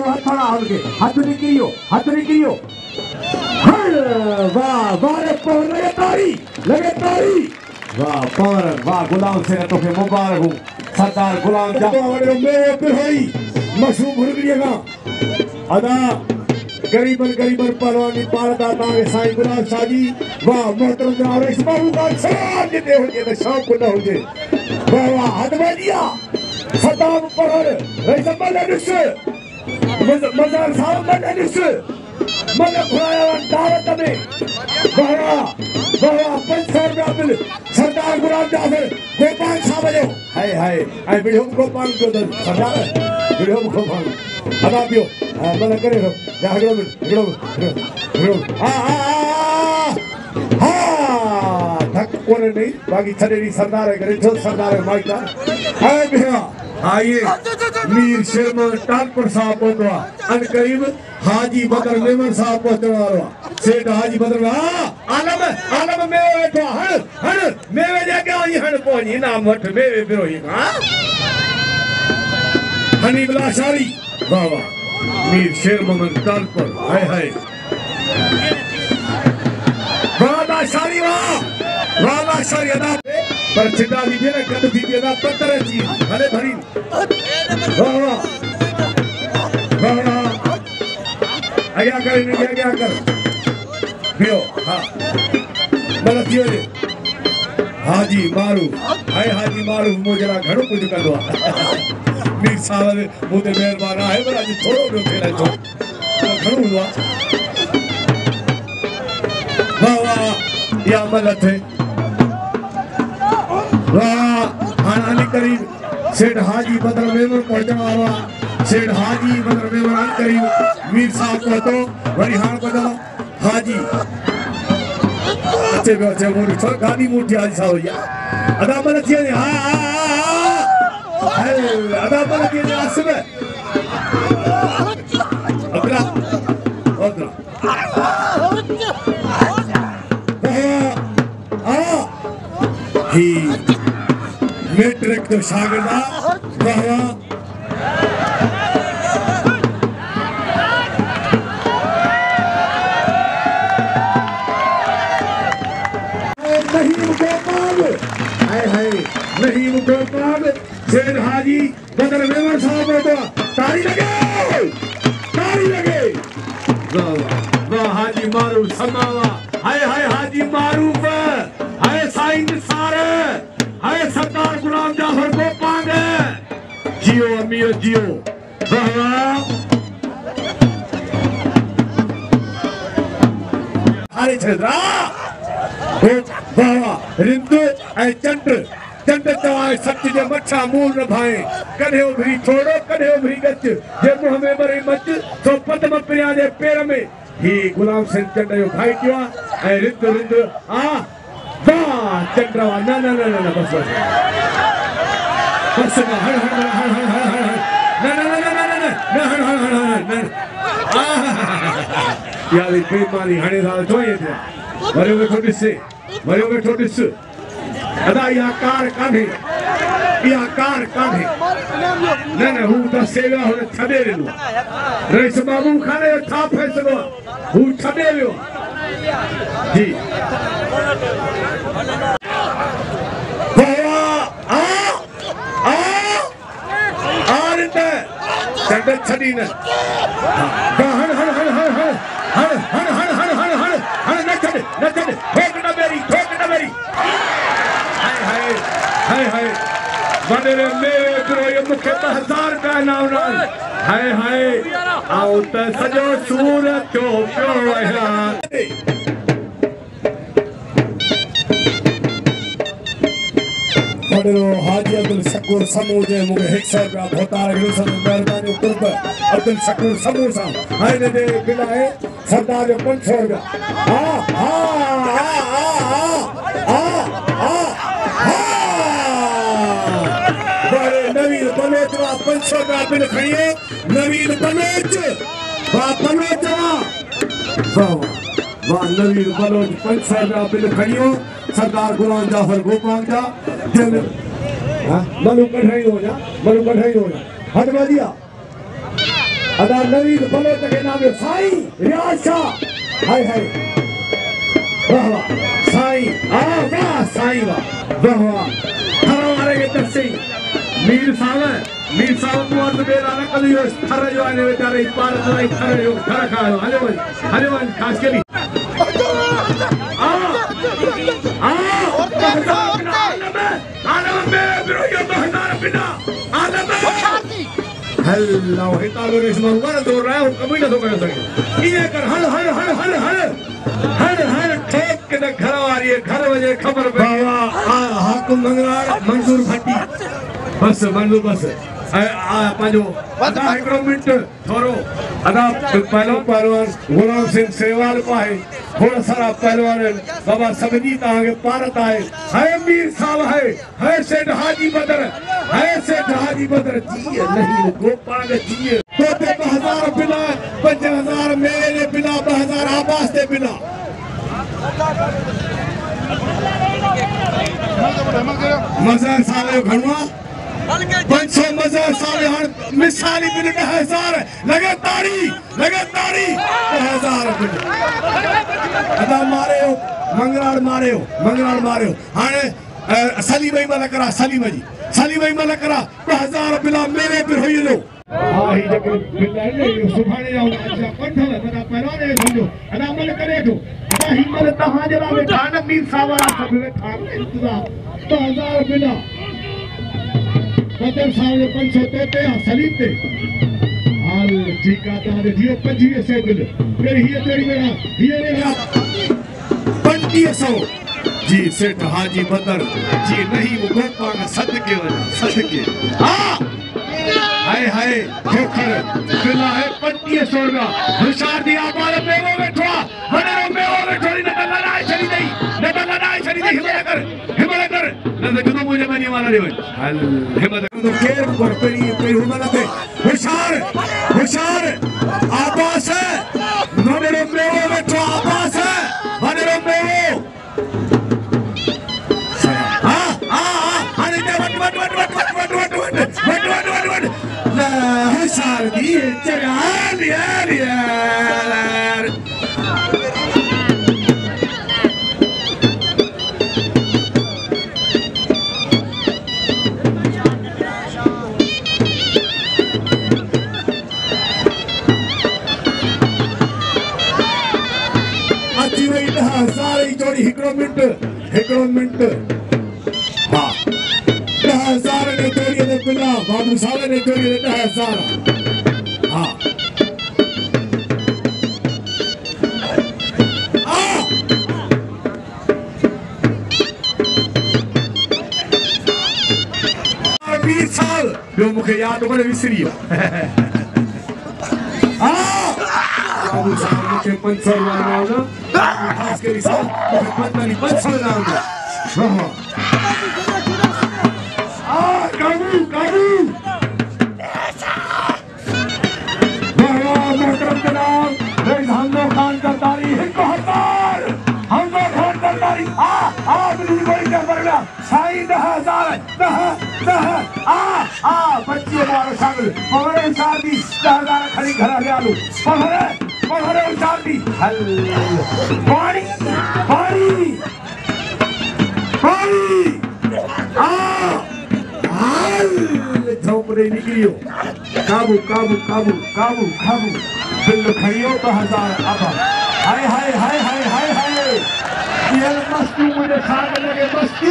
हाथ निकलियो वाह वाह लगे तारी वाह पर वाह गुलाम से तो के मुबारक हूँ सरदार गुलाम जाफर मशहूर भुरगड़िएगा अदा गरीबन परवानी पारदाता साईं गुलाम शाह जी वाह मोहतरम जनाब इस बाबू का सलाम देते होंगे तो शौक न होंगे वाह वाह हदवादिया सदाम पर रईस मलनिस मजार साहब मलनिस मलखरा दावत में वाह 500 रुपया बिल सरदार गुलाम जाफर गोपाल साहब जो हाय हाय आई वीडियो गोपाल जो सरदार वीडियो गोपाल अदा पियो मन करे रो जा हिगड़ो धक कोने नहीं बाकी छड़ेरी सरदार है करे जो सरदार है माइका हाय भैया आइए मीर शेरमन टालपुर साहब पहुंचवा अन करीब हाजी बदर मेमन साहब पहुंचवा रहा सेठ हाजी बदर आलम मेवे बैठो हण मेवे जाके आई हण पहुंची नाम वठ मेवे बिरोही हां हनी बला शारी वाह वाह मीर शेरमन टालपुर हाय हाय वाह शारी अदा पर चिंता लीजिए ना कद भी ना पत्थर जी हरे भरी वाह आया कर नहीं क्या कर बियो हां मतलब जियो रे हाजी मारू मुजरा घणो कुछ कंदो मीर साहब मुते मेहरबान है पर आज थोड़ो ॿियो खेला जो घणो हुआ वाह या अमल थे वाह हानानी करीब सेठ हाजी बदर मेमन पहुंचवा हुआ सेठ हाजी बदर मेमन करीब मीर साहब पहुंचो वरी हां बदल हाजी अच्छे मोटी गाड़ी मोटी हाजी साहब या अदा मन थिए हां अदा मन थिए आसब अगला ही मैट्रिक जो शागिर्दा वाह नहीं गोपाल सेठ हाजी बदर मेमन साहब को ताली लगे वाह हाजी मारू समावा हाय हाजी मारू हाय साईं सारे हाय सरदार गुलाम जाफर को पांगे जियो अमियो जियो वाह हरे छेद्रा वाह रिंदु ऐ चंड तवाए सच जे मच्छा मूल न भाए कढे उभरी छोड़ो कढे उभरी गच जे मुंह में मरे मच तो पद्म प्रिया जे पेर में ही गुलाम सिंह चंड जो भाई किया ऐ रिंदु आ वाह चंद्रवा ना बस हण यार बेईमानी हणे साल जोए थे मरियो वेठो ॾिस अदा या कार काढे न हू त सेवा हुन छॾे ॾिनो रईस बाबू खाने जो छा फ़ैसिलो हू छॾे वियो जी चंड छॾी न वॾेरे मेरो ये मूंखे 1000 रुपया इनाम हाय आऊं त सॼो सूर थियो पियो आहियां वॾेरो हाजी अब्दुल शकूर समूह जे मूंखे 100 रुपया भोतार गिरसन महिरबानी कुर्ब अब्दुल शकूर समूह सां हाय ने दे बिल आहे सरदार जो 500 रुपया नवीन बलोच 500 रुपया बिल खड़िए नवीन बलोच वाह नवीन बलोच 500 रुपया बिल खड़ियो सरदार गुलाम जाफर गोपाल जा दिल मलू कढ़ाई हो जा हट दिया अदा नवीन बलोच के नाम साईं रियाज शाह हाय हाय वाह वाह साईं वाह साईं वाह वाह थर वारे के दर्शे मीर साहब को अर्ध बेरा न कलियो थर जो आने बेचारे पार तो थर जो थर खायो हले वन खास के लिए आलम में बिरोयो तो हजार बिना आलम हेलो हितालो रेशमा वर दौड़ रहा है कभी ना तो कर सके ये कर हर ठोक के न घर वाली है घर वजे खबर बाबा हाकुम मंगराड़ मंजूर भट्टी बस मंजूर बस पांचो अदा हिकड़ो मिनट थोरो अदा पहलवान गुलाम सिंह सेवाल पाए थोड़ा सारा पहलवान बाबा सगनी तांगे पारत आए है मीर साहब है सेठ हाजी बदर जी नहीं गोपाल जी तो 1000 बिना 5000 मेरे बिना 2000 आवास दे बिना मजा साले घणवा 500 मजा साले हर मिसाली बिल 1000 लगे ताड़ी 1000 बिल अदा मारे हो मंगराड़ मारे हो हाने सली भाई मलकरा 1000 बिला मेरे बिल होई लो ही जके बिलाने सुभाने जाओ अच्छा कंठल तदा पहलवाने समझो अदा अमल करे तो अदा हिम्मत तहां जरा में ठान मीर सावरा सब में ठान इंतजार 1000 बिला बदर साहब 500 तोते सलीम ते हाल ठीक आ तारे दियो 2500 बिल फिर ही तेरी मेरा ये मेरा 2500 जी सेठ हाजी बदर जी नहीं वो गोपा का सदके हां हाय जोखर बिला है 2500 का होशियार दिया बाल मेरे बैठवा हनेरो मेरे बैठोरी न लड़ाई चली नहीं हिम्मत कर न तो मुझे मनी वाला रे हल हिम्मत तो केर पर पेरी हिम्मत है होशियार आवाज है हनेरो मेरे बैठवा आवाज है हनेरो मेरे हने वट होशियार दी चल यार सारी जोड़ी हिकड़ो मिनट हाँ 10,000 ने जोड़ी दे बिना बाबू साले ने जोड़ी दे 10,000 हाँ बीस साल जो मुझे याद हो गए विसरियो बाबू साहब मुझे 500 मारना खास के साथ मुझे पता नहीं 500 मारना काबू मोहतरम जनाब हमदो खान करतारी हमदो खान करतारी बिल्कुल गोली कर बरला साईं 10,000 बच्चे मारो शामिल पहरे शादी 10,000 खड़ी घर ले आलू पहरे शादी हल पानी झोपड़े निकलियो काबू बिल खड़ियो 10,000 आबा हाय ये मस्ती मुझे साथ लगे मस्ती